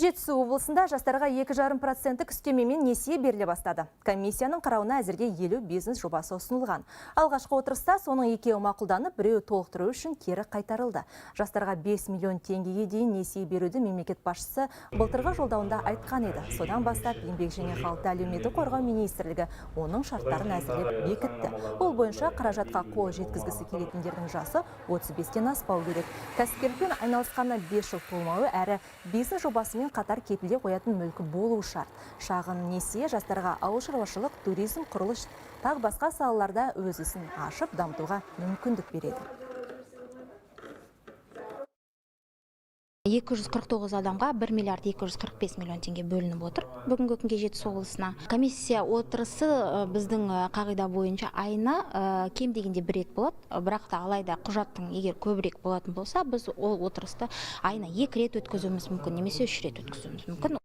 Жетісу облысында жастарға 2,5% үстемемен несие беріле бастады. Комиссияның қарауына әзірге 50 бизнес жобасы ұсынылған. Алғашқы отырыста соның екеуі мақұлданып, біреуі толықтыру үшін кері қайтарылды. Жастарға 5 миллион теңгеге дейін несие беруді мемлекет басшысы былтырғы жолдауында айтқан еді. Содан бастап еңбек және халықты әлеуметтік қорғау министрлігі оның шарттарын әзірлеп бекітті. Ол бойынша қаражатқа қол жеткізгісі келетіндердің жасы 35-тен аспау керек. Кәсіпкерлікпен айналысқанына 5 жыл толмауы әрі бизнес жобасымен қатар кепілде қоятын мүлкі болу шарт. Шағын несие жастарға ауыл шаруашылық, туризм, құрылыс тағы басқа салаларда өз ісін ашып дамытуға мүмкіндік береді. 249 адамға 1 миллиард 245 миллион теңге бөлініп отыр. Бүгінгі күнге Жетісу облысына. Комиссия отырысы біздің қағида бойынша айына кем дегенде 1 рет болады. Бірақ та алайда құжаттың егер көбірек болатын болса, біз ол отырысты айына 2 рет өткізуіміз мүмкін, немесе 3 рет өткізуіміз мүмкін.